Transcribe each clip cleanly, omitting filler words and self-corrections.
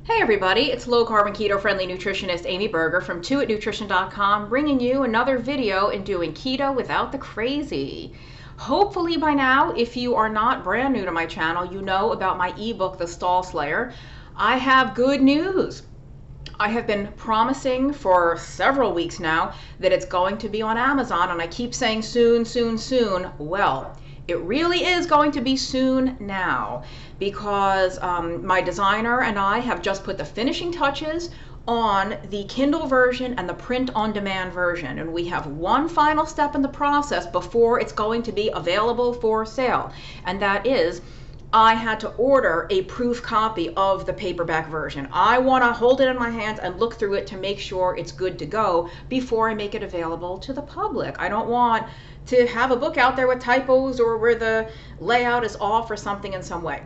Hey everybody, it's low carb and keto friendly nutritionist Amy Berger from 2itnutrition.com bringing you another video in doing keto without the crazy. Hopefully by now, if you are not brand new to my channel, you know about my ebook, The Stall Slayer. I have good news. I have been promising for several weeks now that it's going to be on Amazon, and I keep saying soon, soon, soon. Well, it really is going to be soon now because my designer and I have just put the finishing touches on the Kindle version and the print-on-demand version, and we have one final step in the process before it's going to be available for sale, and that is I had to order a proof copy of the paperback version. I want to hold it in my hands and look through it to make sure it's good to go before I make it available to the public. I don't want to have a book out there with typos or where the layout is off or something in some way.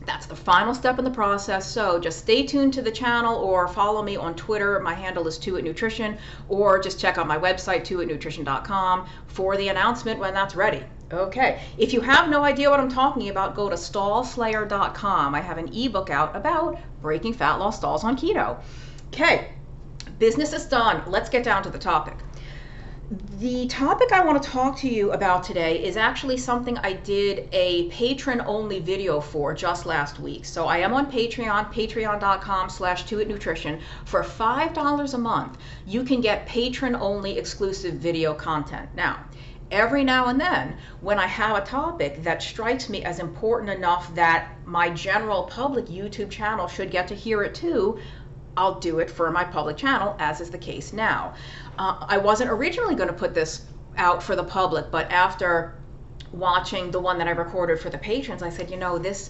That's the final step in the process, so just stay tuned to the channel or follow me on Twitter. My handle is 2itnutrition, or just check out my website, 2itnutrition.com, for the announcement when that's ready. Okay, if you have no idea what I'm talking about, go to stallslayer.com. I have an ebook out about breaking fat loss stalls on keto. Okay, business is done. Let's get down to the topic. The topic I want to talk to you about today is actually something I did a patron-only video for just last week. So I am on Patreon, patreon.com/2itnutrition. For $5 a month, you can get patron-only exclusive video content. Now, every now and then, when I have a topic that strikes me as important enough that my general public YouTube channel should get to hear it too, I'll do it for my public channel, as is the case now. I wasn't originally going to put this out for the public, but after watching the one that I recorded for the patrons, I said, you know, this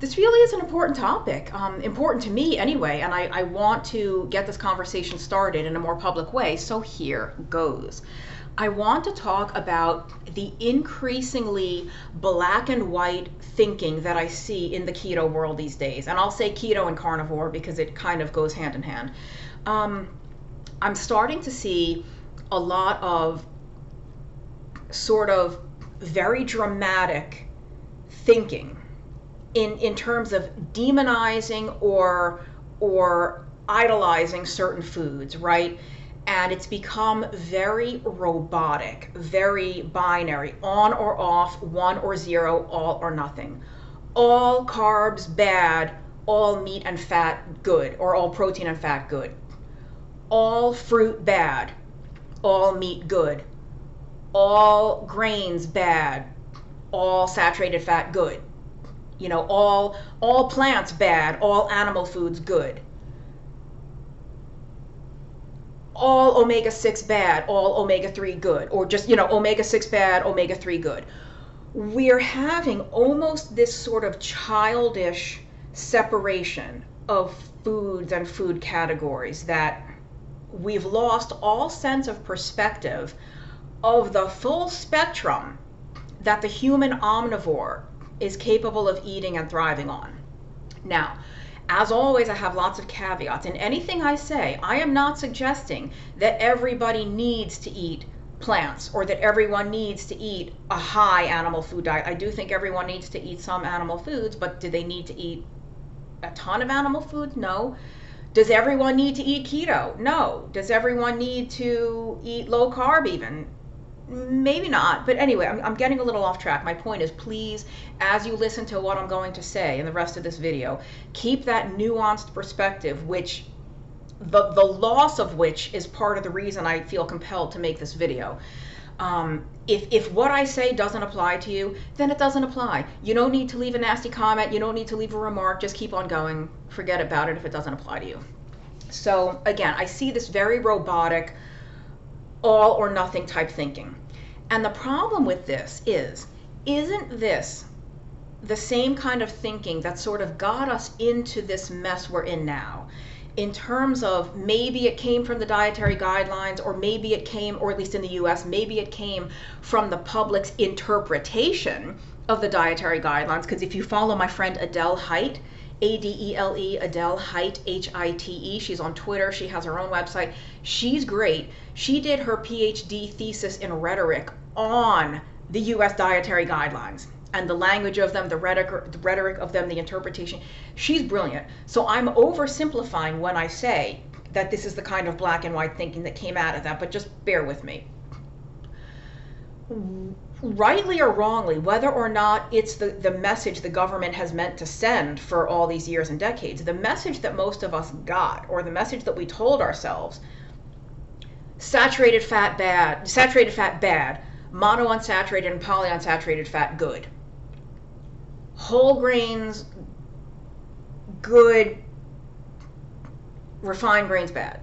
really is an important topic, important to me anyway, and I want to get this conversation started in a more public way, so here goes. I want to talk about the increasingly black and white thinking that I see in the keto world these days. And I'll say keto and carnivore because it kind of goes hand in hand. I'm starting to see a lot of sort of very dramatic thinking in terms of demonizing or idolizing certain foods, right? And it's become very robotic, very binary, on or off, 1 or 0, all or nothing. All carbs bad, all meat and fat good, or all protein and fat good. All fruit bad, all meat good. All grains bad, all saturated fat good. You know, all plants bad, all animal foods good. All omega-6 bad, all omega-3 good, or just, you know, omega-6 bad, omega-3 good. We're having almost this sort of childish separation of foods and food categories that we've lost all sense of perspective of the full spectrum that the human omnivore is capable of eating and thriving on. Now, as always, I have lots of caveats. In anything I say, I am not suggesting that everybody needs to eat plants or that everyone needs to eat a high animal food diet. I do think everyone needs to eat some animal foods, but do they need to eat a ton of animal food? No. Does everyone need to eat keto? No. Does everyone need to eat low carb even? Maybe not, but anyway, I'm getting a little off track. My point is, please, as you listen to what I'm going to say in the rest of this video, keep that nuanced perspective, which the loss of which is part of the reason I feel compelled to make this video. If what I say doesn't apply to you, then it doesn't apply. You don't need to leave a nasty comment. You don't need to leave a remark. Just keep on going. Forget about it if it doesn't apply to you. So again, I see this very robotic, all or nothing type thinking. And the problem with this isn't this the same kind of thinking that sort of got us into this mess we're in now? In terms of maybe it came from the dietary guidelines, or maybe it came, or at least in the US, maybe it came from the public's interpretation of the dietary guidelines. Because if you follow my friend Adele Hite, Adele, Adele Hite, Hite. She's on Twitter. She has her own website. She's great. She did her PhD thesis in rhetoric on the US dietary guidelines. and the language of them, the rhetoric of them, the interpretation. She's brilliant. So I'm oversimplifying when I say that this is the kind of black and white thinking that came out of that, but just bear with me. Rightly or wrongly, whether or not it's the message the government has meant to send for all these years and decades, the message that most of us got, or the message that we told ourselves, saturated fat bad, monounsaturated and polyunsaturated fat good, whole grains good, refined grains bad,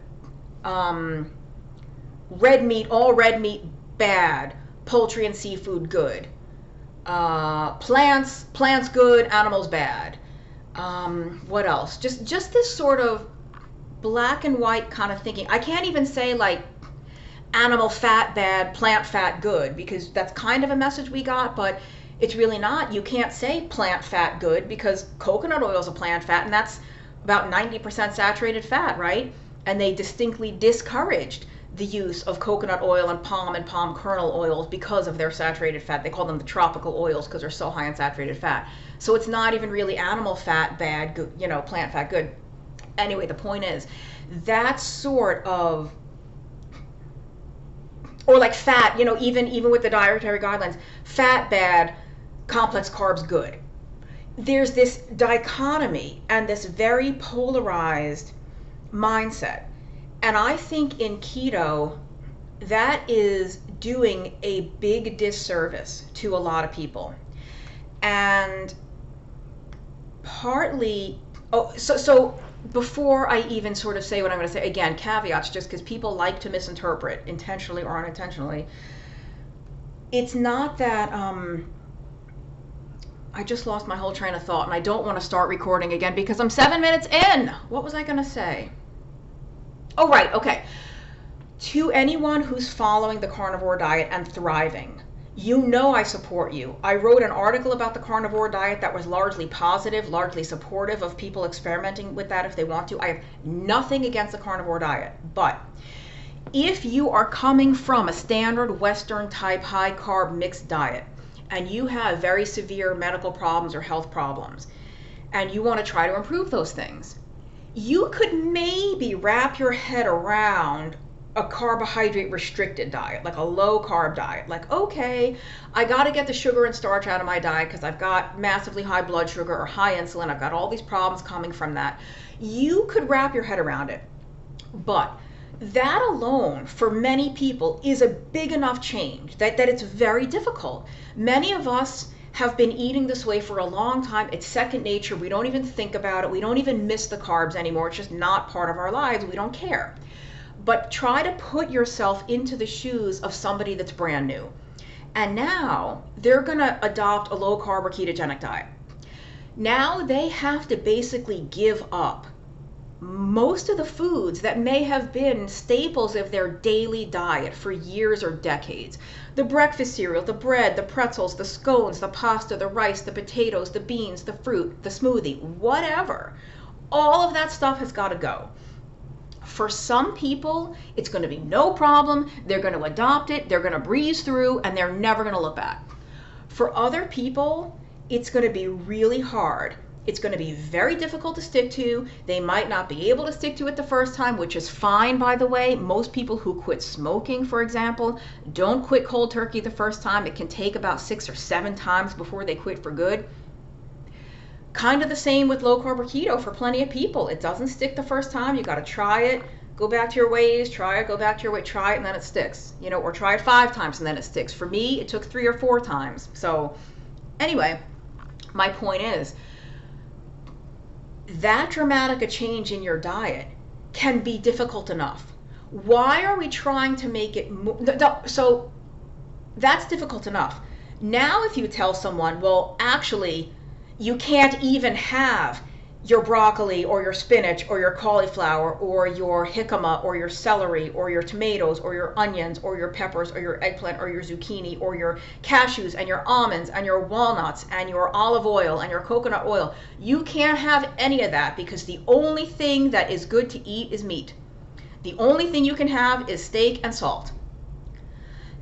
red meat, all red meat bad, poultry and seafood good, plants good, animals bad. What else? Just this sort of black and white kind of thinking. I can't even say like animal fat bad, plant fat good, because that's kind of a message we got, but it's really not. You can't say plant fat good because coconut oil is a plant fat, and that's about 90% saturated fat, right? And they distinctly discouraged the use of coconut oil and palm kernel oils because of their saturated fat. They call them the tropical oils because they're so high in saturated fat. So it's not even really animal fat bad, good, plant fat good. Anyway, the point is, that sort of, or like fat, even with the dietary guidelines, fat bad, complex carbs good. There's this dichotomy and this very polarized mindset. And I think in keto, that is doing a big disservice to a lot of people. And partly, so before I even sort of say what I'm going to say, again, caveats, just because people like to misinterpret, intentionally or unintentionally. It's not that, I just lost my whole train of thought, and I don't want to start recording again because I'm 7 minutes in. What was I going to say? Oh, right, okay. To anyone who's following the carnivore diet and thriving, I support you. I wrote an article about the carnivore diet that was largely positive, largely supportive of people experimenting with that if they want to. I have nothing against the carnivore diet, but if you are coming from a standard Western type high carb mixed diet and you have very severe medical problems or health problems and you want to try to improve those things, you could maybe wrap your head around a carbohydrate restricted diet, like a low carb diet. Like, okay, I got to get the sugar and starch out of my diet because I've got massively high blood sugar or high insulin. I've got all these problems coming from that. You could wrap your head around it. But that alone, for many people, is a big enough change that it's very difficult. Many of us have been eating this way for a long time. It's second nature. We don't even think about it. We don't even miss the carbs anymore. It's just not part of our lives. We don't care. But try to put yourself into the shoes of somebody that's brand new. And now they're going to adopt a low carb or ketogenic diet. Now they have to basically give up most of the foods that may have been staples of their daily diet for years or decades. The breakfast cereal, the bread, the pretzels, the scones, the pasta, the rice, the potatoes, the beans, the fruit, the smoothie, whatever. All of that stuff has got to go. For some people, it's going to be no problem. They're going to adopt it. They're going to breeze through, and they're never going to look back. For other people, it's going to be really hard. It's going to be very difficult to stick to. They might not be able to stick to it the first time, which is fine, by the way. Most people who quit smoking, for example, don't quit cold turkey the first time. It can take about 6 or 7 times before they quit for good. Kind of the same with low carb or keto for plenty of people. It doesn't stick the first time. You got to try it, go back to your ways, try it, go back to your way, try it, and then it sticks. Or try it 5 times and then it sticks. For me, it took 3 or 4 times. So anyway, my point is, that dramatic a change in your diet can be difficult enough. Why are we trying to make it so that's difficult enough. Now if you tell someone, well, actually, you can't even have your broccoli or your spinach or your cauliflower or your jicama or your celery or your tomatoes or your onions or your peppers or your eggplant or your zucchini or your cashews and your almonds and your walnuts and your olive oil and your coconut oil. You can't have any of that because the only thing that is good to eat is meat. The only thing you can have is steak and salt.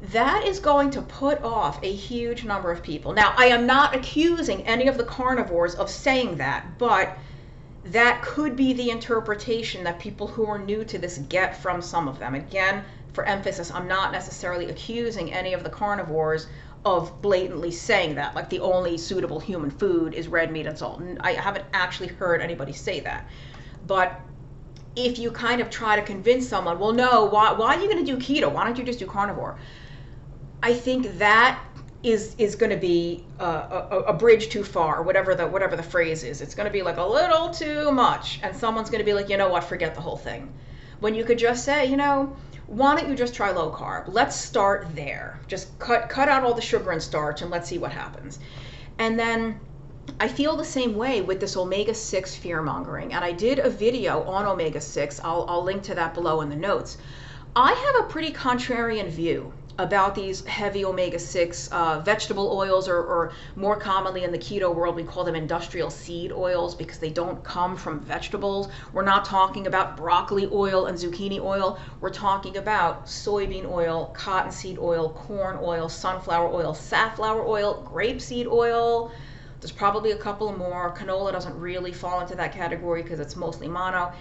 that is going to put off a huge number of people. Now, I am not accusing any of the carnivores of saying that, but that could be the interpretation that people who are new to this get from some of them. Again, for emphasis, I'm not necessarily accusing any of the carnivores of blatantly saying that, like the only suitable human food is red meat and salt. I haven't actually heard anybody say that. But if you kind of try to convince someone, well, no, why are you going to do keto? Why don't you just do carnivore? I think that is going to be a bridge too far, whatever the phrase is. It's going to be like a little too much, and someone's going to be like, you know what, forget the whole thing. When you could just say, you know, why don't you just try low carb? Let's start there. Just cut out all the sugar and starch, and let's see what happens. And then I feel the same way with this omega-6 fear mongering, and I did a video on omega-6. I'll link to that below in the notes. I have a pretty contrarian view about these heavy omega-6 vegetable oils, or more commonly in the keto world, we call them industrial seed oils because they don't come from vegetables. We're not talking about broccoli oil and zucchini oil. We're talking about soybean oil, cottonseed oil, corn oil, sunflower oil, safflower oil, grapeseed oil. There's probably a couple more. Canola doesn't really fall into that category because it's mostly mono.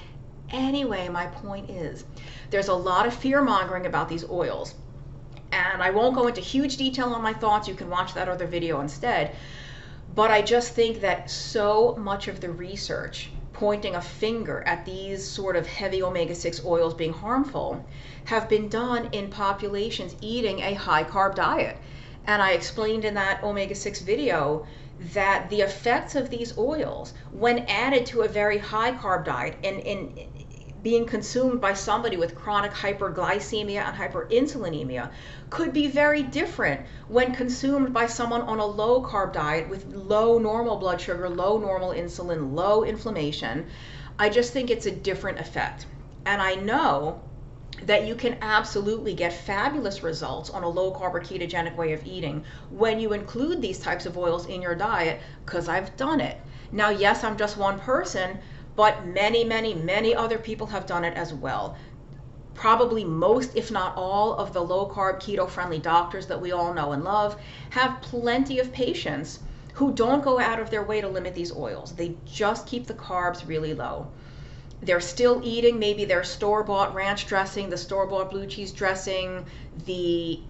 Anyway, my point is, there's a lot of fear mongering about these oils. And I won't go into huge detail on my thoughts. You can watch that other video instead. But I just think that so much of the research pointing a finger at these sort of heavy omega-6 oils being harmful have been done in populations eating a high-carb diet. And I explained in that omega-6 video that the effects of these oils, when added to a very high-carb diet and being consumed by somebody with chronic hyperglycemia and hyperinsulinemia, could be very different when consumed by someone on a low carb diet with low normal blood sugar, low normal insulin, low inflammation. I just think it's a different effect. And I know that you can absolutely get fabulous results on a low carb or ketogenic way of eating when you include these types of oils in your diet, because I've done it. Now, yes, I'm just one person, but many other people have done it as well. Probably most, if not all, of the low-carb, keto-friendly doctors that we all know and love have plenty of patients who don't go out of their way to limit these oils. They just keep the carbs really low. They're still eating maybe their store-bought ranch dressing, the store-bought blue cheese dressing, the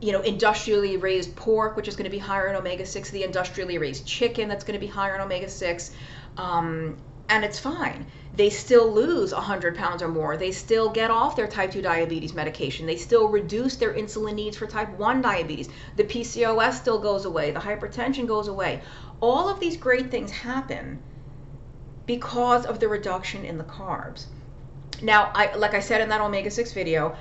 industrially raised pork, which is going to be higher in omega-6, the industrially raised chicken that's going to be higher in omega-6. And it's fine. They still lose 100 pounds or more. They still get off their type 2 diabetes medication. They still reduce their insulin needs for type 1 diabetes. The PCOS still goes away. The hypertension goes away. All of these great things happen because of the reduction in the carbs. Now, like I said in that omega-6 video,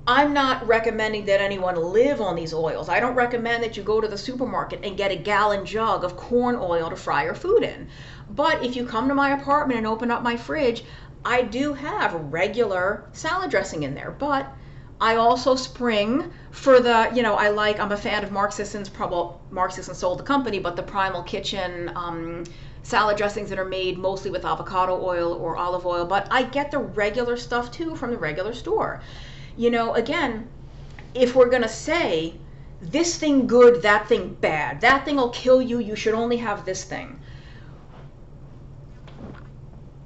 I'm not recommending that anyone live on these oils. I don't recommend that you go to the supermarket and get a gallon jug of corn oil to fry your food in. But if you come to my apartment and open up my fridge, I do have regular salad dressing in there. But I also spring for the, I'm a fan of Mark Sisson's, Mark Sisson sold the company, but the Primal Kitchen salad dressings that are made mostly with avocado oil or olive oil. But I get the regular stuff too from the regular store. Again, if we're going to say this thing good, that thing bad, that thing will kill you, you should only have this thing.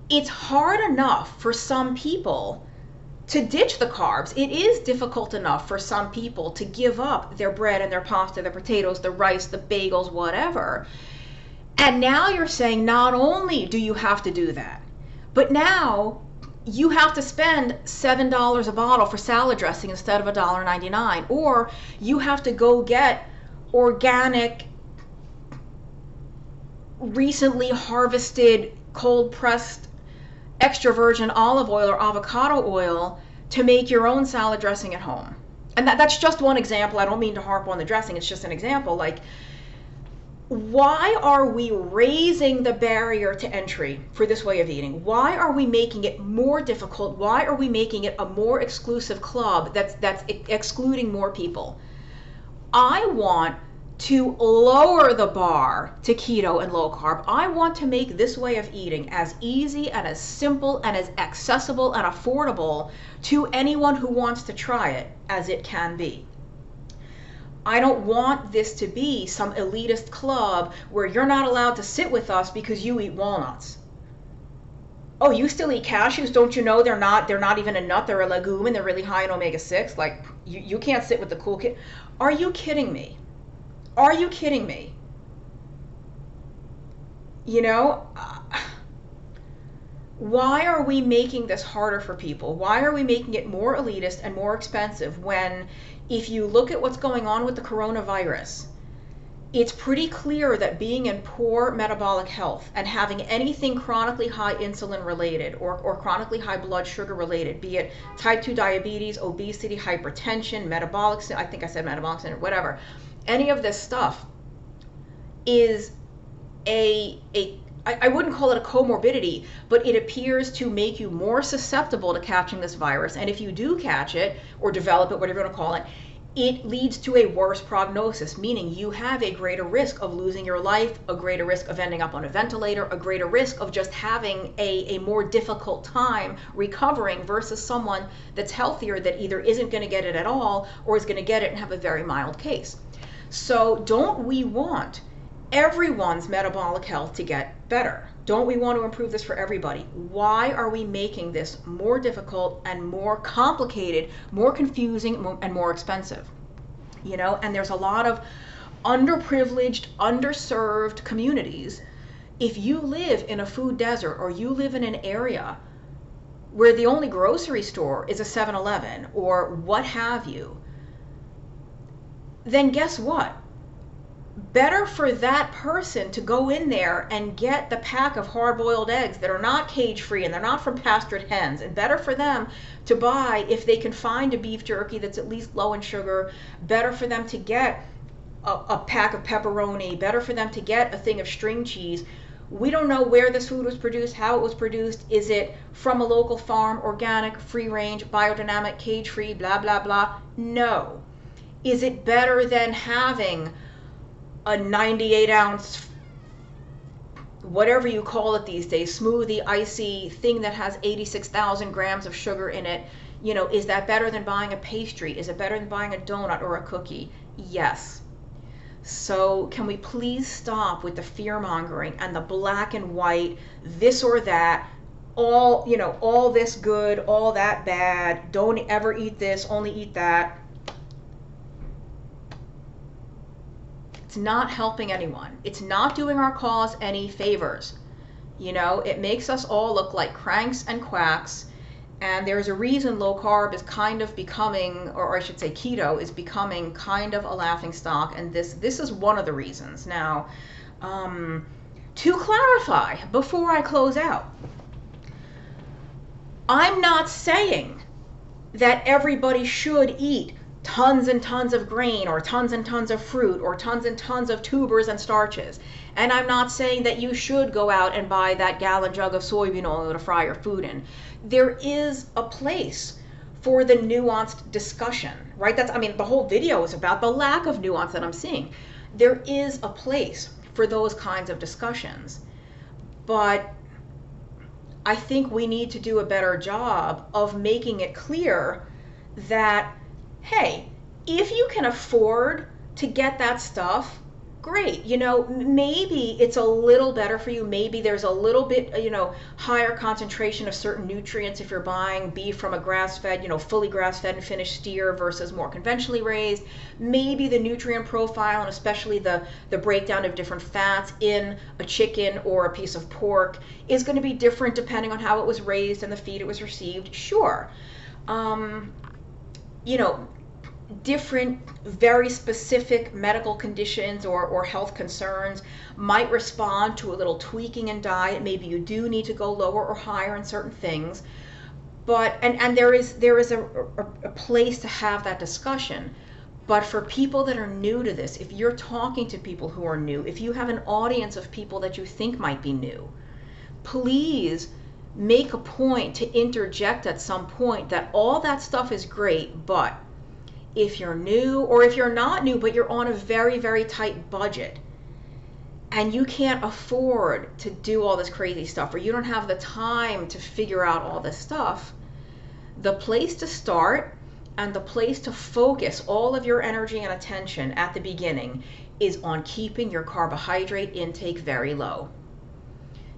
It's hard enough for some people to ditch the carbs. It is difficult enough for some people to give up their bread and their pasta, their potatoes, the rice, the bagels, whatever. And now you're saying not only do you have to do that, but now you have to spend $7 a bottle for salad dressing instead of $1.99, or you have to go get organic, recently harvested, cold pressed, extra virgin olive oil or avocado oil to make your own salad dressing at home. And that's just one example. I don't mean to harp on the dressing. It's just an example. Like, why are we raising the barrier to entry for this way of eating? Why are we making it more difficult? Why are we making it a more exclusive club that's excluding more people? I want to lower the bar to keto and low carb. I want to make this way of eating as easy and as simple and as accessible and affordable to anyone who wants to try it as it can be. I don't want this to be some elitist club where you're not allowed to sit with us because you eat walnuts. Oh, you still eat cashews? Don't you know they're not even a nut, they're a legume, and they're really high in omega-6? Like, you can't sit with the cool kid. Are you kidding me? Are you kidding me? You know, why are we making this harder for people? Why are we making it more elitist and more expensive when, if you look at what's going on with the coronavirus, it's pretty clear that being in poor metabolic health and having anything chronically high insulin related or chronically high blood sugar related, be it type 2 diabetes, obesity, hypertension, metabolic, I think I said metabolic syndrome, whatever, any of this stuff is I wouldn't call it a comorbidity, but it appears to make you more susceptible to catching this virus. And if you do catch it or develop it, whatever you want to call it, it leads to a worse prognosis, meaning you have a greater risk of losing your life, a greater risk of ending up on a ventilator, a greater risk of just having a more difficult time recovering versus someone that's healthier that either isn't going to get it at all or is going to get it and have a very mild case. So don't we want everyone's metabolic health to get better? Don't we want to improve this for everybody? Why are we making this more difficult and more complicated, more confusing, and more expensive? You know, and there's a lot of underprivileged, underserved communities. If you live in a food desert or you live in an area where the only grocery store is a 7-Eleven or what have you, then guess what? Better for that person to go in there and get the pack of hard-boiled eggs that are not cage-free and they're not from pastured hens, and better for them to buy, if they can find a beef jerky that's at least low in sugar, better for them to get a pack of pepperoni, better for them to get a thing of string cheese. We don't know where this food was produced, how it was produced. Is it from a local farm, organic, free-range, biodynamic, cage-free, blah, blah, blah? No. Is it better than having a 98-ounce, whatever you call it these days, smoothie, icy thing that has 86,000 grams of sugar in it? You know, is that better than buying a pastry? Is it better than buying a donut or a cookie? Yes. So can we please stop with the fear-mongering and the black and white, this or that, all, you know, all this good, all that bad, don't ever eat this, only eat that. It's not helping anyone. It's not doing our cause any favors. You know, it makes us all look like cranks and quacks, and there's a reason low carb is kind of becoming, or I should say keto is becoming kind of a laughingstock, and this is one of the reasons. Now, to clarify, before I close out, I'm not saying that everybody should eat tons and tons of grain or tons and tons of fruit or tons and tons of tubers and starches. And I'm not saying that you should go out and buy that gallon jug of soybean oil to fry your food in. There is a place for the nuanced discussion, right? I mean, the whole video is about the lack of nuance that I'm seeing. There is a place for those kinds of discussions. But I think we need to do a better job of making it clear that, hey, if you can afford to get that stuff, great. You know, maybe it's a little better for you. Maybe there's a little bit, you know, higher concentration of certain nutrients if you're buying beef from a grass-fed, you know, fully grass-fed and finished steer versus more conventionally raised. Maybe the nutrient profile and especially the breakdown of different fats in a chicken or a piece of pork is going to be different depending on how it was raised and the feed it was received. Sure. You know, different, very specific medical conditions or health concerns might respond to a little tweaking in diet. Maybe you do need to go lower or higher in certain things. But, and there is a place to have that discussion. But for people that are new to this, if you're talking to people who are new, if you have an audience of people that you think might be new, please make a point to interject at some point that all that stuff is great, but if you're new, or if you're not new, but you're on a very, very tight budget and you can't afford to do all this crazy stuff, or you don't have the time to figure out all this stuff, the place to start and the place to focus all of your energy and attention at the beginning is on keeping your carbohydrate intake very low.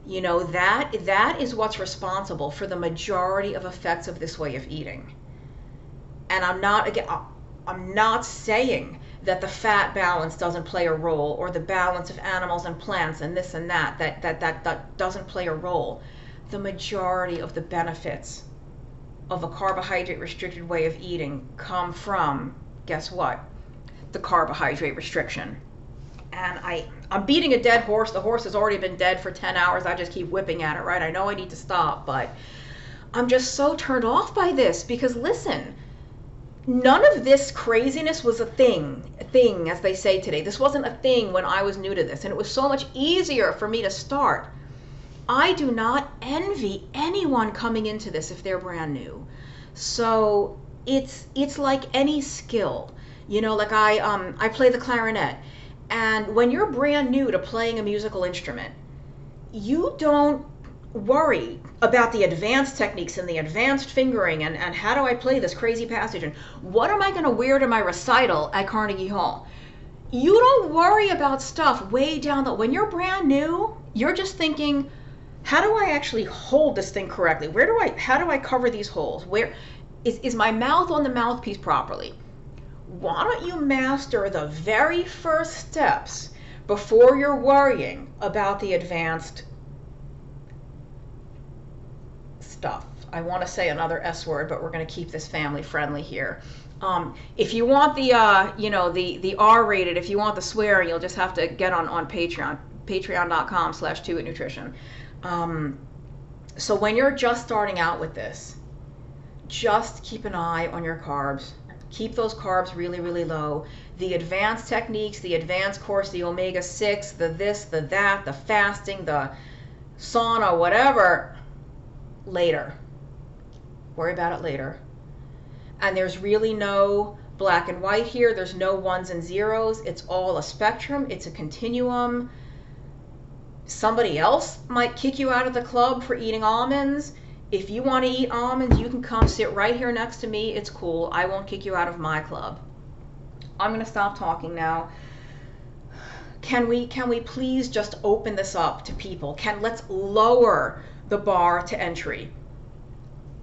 You know, that is what's responsible for the majority of effects of this way of eating. And I'm not saying that the fat balance doesn't play a role, or the balance of animals and plants and this and that doesn't play a role. The majority of the benefits of a carbohydrate restricted way of eating come from, guess what? The carbohydrate restriction. And I'm beating a dead horse. The horse has already been dead for 10 hours. I just keep whipping at it, right? I know I need to stop, but I'm just so turned off by this because, listen, none of this craziness was a thing, as they say today. This wasn't a thing when I was new to this, and it was so much easier for me to start. I do not envy anyone coming into this if they're brand new. So it's like any skill. You know, like I play the clarinet. And when you're brand new to playing a musical instrument, you don't worry about the advanced techniques and the advanced fingering and how do I play this crazy passage and what am I going to wear to my recital at Carnegie Hall. You don't worry about stuff way down the... When you're brand new, you're just thinking, how do I actually hold this thing correctly? How do I cover these holes? Where is my mouth on the mouthpiece properly? Why don't you master the very first steps before you're worrying about the advanced stuff? I want to say another S word, but we're going to keep this family friendly here. If you want the the R-rated, if you want the swearing, you'll just have to get on Patreon, patreon.com/2itnutrition. So when you're just starting out with this, just keep an eye on your carbs. Keep those carbs really, really low. The advanced techniques, the advanced course, the omega-6, the this, the that, the fasting, the sauna, whatever, later. Worry about it later. And there's really no black and white here. There's no ones and zeros. It's all a spectrum. It's a continuum. Somebody else might kick you out of the club for eating almonds. If you want to eat almonds, you can come sit right here next to me. It's cool. I won't kick you out of my club. I'm going to stop talking now. Can we please just open this up to people? Let's lower the bar to entry.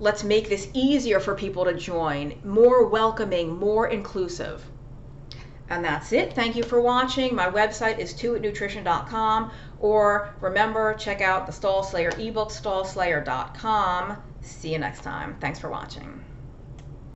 Let's make this easier for people to join, more welcoming, more inclusive. And that's it. Thank you for watching. My website is 2itnutrition.com, or remember, check out the Stall Slayer ebook, stallslayer.com. See you next time. Thanks for watching.